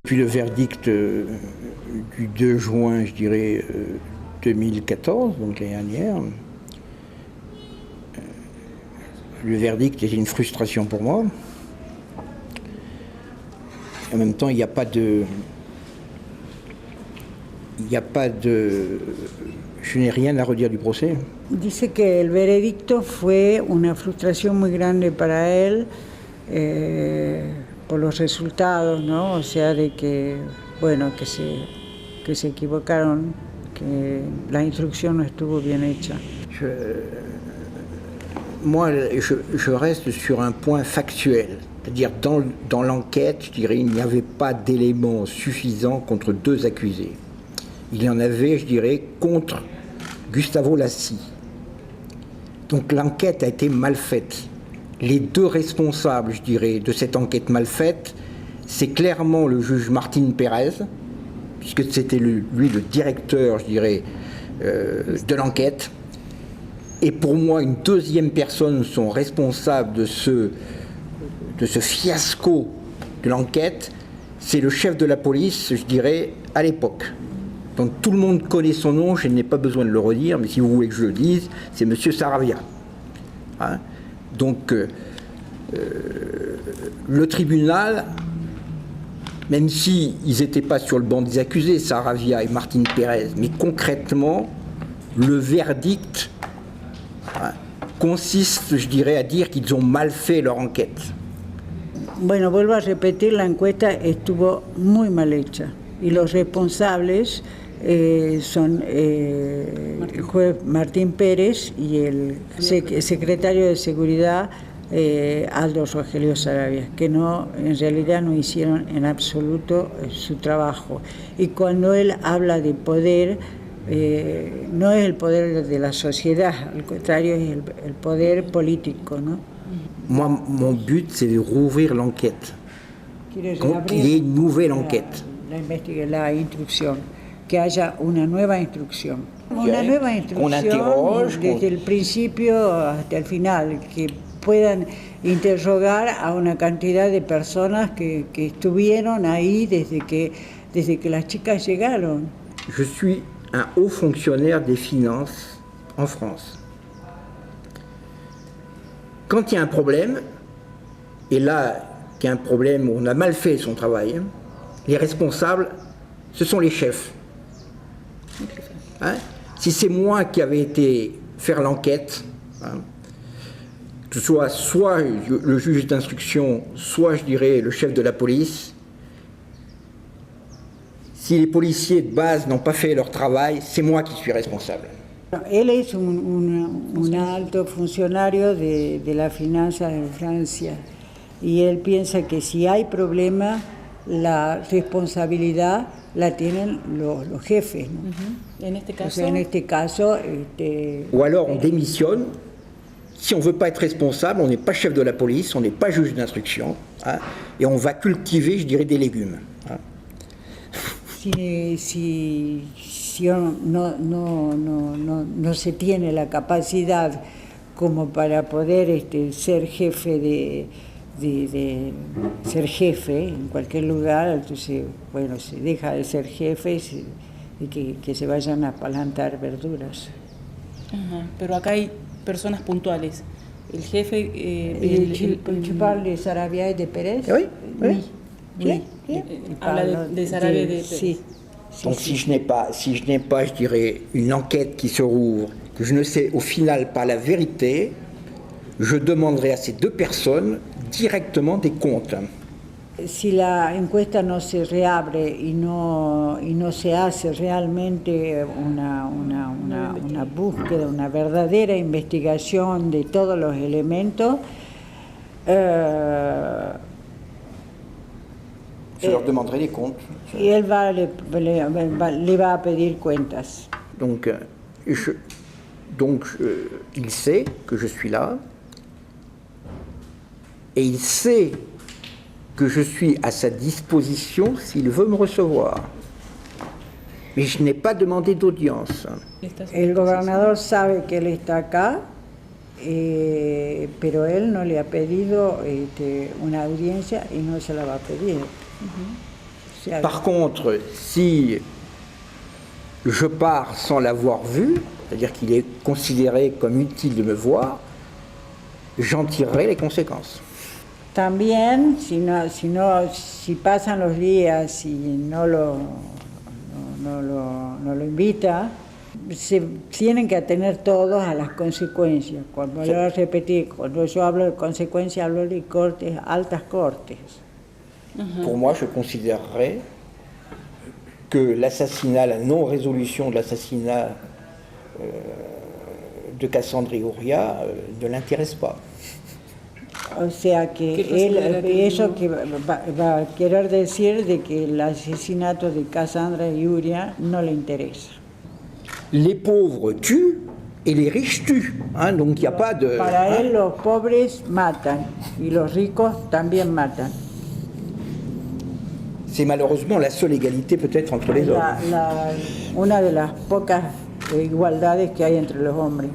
Puis le verdict du 2 juin, je dirais, 2014, donc l'année dernière, le verdict était une frustration pour moi. En même temps, il n'y a pas de... Je n'ai rien à redire du procès. Dice que el veredicto fue una frustración muy grande para él por los resultados, ¿no? O sea, de que, bueno, que se equivocaron, que la instrucción no estuvo bien hecha. Moi, je reste sur un point factuel. C'est-à-dire, dans l'enquête, je dirais, il n'y avait pas d'éléments suffisants contre 2 accusés. Il y en avait, je dirais, contre Gustavo Lassi. Donc l'enquête a été mal faite. Les 2 responsables, je dirais, de cette enquête mal faite, c'est clairement le juge Martín Pérez, puisque c'était lui le directeur, je dirais, de l'enquête. Et pour moi, une 2e personne sont responsables de ce fiasco de l'enquête, c'est le chef de la police, je dirais, à l'époque. Donc tout le monde connaît son nom, je n'ai pas besoin de le redire, mais si vous voulez que je le dise, c'est M. Saravia. Hein? Donc le tribunal, même s'ils n'étaient pas sur le banc des accusés, Saravia et Martín Pérez, mais concrètement, le verdict consiste, je dirais, à dire qu'ils ont mal fait leur enquête. Bueno, vuelvo a repetir, la encuesta estuvo muy mal hecha y los responsables son el juez Martín Pérez y el secretario de Seguridad Aldo Rogelio Saravia, que no, en realidad no hicieron en absoluto su trabajo. Y cuando él habla de poder, no es el poder de la sociedad, al contrario es el poder político, ¿no? Moi, mon but, c'est de rouvrir l'enquête. Qu'il y ait une nouvelle enquête. La instrucción, que haya una nueva instrucción. Una nueva instrucción desde el principio hasta el final, que puedan interrogar a una cantidad de personas que estuvieron ahí desde que las chicas llegaron. Je suis un haut fonctionnaire des finances en France. Quand il y a un problème, et là, qu'il y a un problème où on a mal fait son travail, les responsables, ce sont les chefs. Hein? Si c'est moi qui avais été faire l'enquête, hein, que ce soit le juge d'instruction, soit, je dirais, le chef de la police, si les policiers de base n'ont pas fait leur travail, c'est moi qui suis responsable. Él es un alto funcionario de la finanza en Francia y él piensa que si hay problema, la responsabilidad la tienen los jefes, ¿no? En este caso, o sea, en este caso ou alors on démissionne. Si on ne veut pas être responsable, on n'est pas chef de la police, on n'est pas juge d'instruction, hein, et on va cultiver, je dirais, des légumes. Hein. Si no se tiene la capacidad como para poder ser jefe ser jefe en cualquier lugar, entonces, bueno, se deja de ser jefe y que se vayan a plantar verduras. Pero acá hay personas puntuales. El jefe... ¿Tu parles de Saravia y de Pérez? Oui, oui. Oui. Habla de Saravia y de Pérez. Sí. Donc si je n'ai pas, je dirais, une enquête qui se rouvre, que je ne sais au final pas la vérité, je demanderai à ces 2 personnes directement des comptes. Si la encuesta no se reabre y no se hace realmente una búsqueda, una verdadera investigación de todos los elementos, je leur demanderai des comptes. Y él le va a pedir cuentas. Donc il sait que je suis là, et il sait que je suis à sa disposition s'il veut me recevoir. Mais je n'ai pas demandé d'audience. El gobernador sabe que él está acá, pero él no le ha pedido una audiencia y no se la va a pedir. sea, Par contre, si je pars sans l'avoir vu, c'est-à-dire qu'il est considéré comme utile de me voir, j'en tirerai les conséquences. también si pasan los días y no lo invita, se tienen que atener todos a las consecuencias. Cuando Sí. lo voy a repetir, cuando yo hablo de consecuencias, hablo de cortes, altas cortes. Pour moi, je considérerais que l'assassinat, la non-résolution de l'assassinat de Cassandre Igurria ne l'intéresse pas. O sea que ¿Qué él, considera que eso no? que va a querer decir de que el asesinato de Cassandra Igurria no le interesa. Les pauvres tuent et les riches tuent. Hein, donc il n'y a pas de... Para hein. él los pobres matan y los ricos también matan. C'est malheureusement la seule égalité peut-être entre les hommes. Una de las pocas igualdades que hay entre los hombres.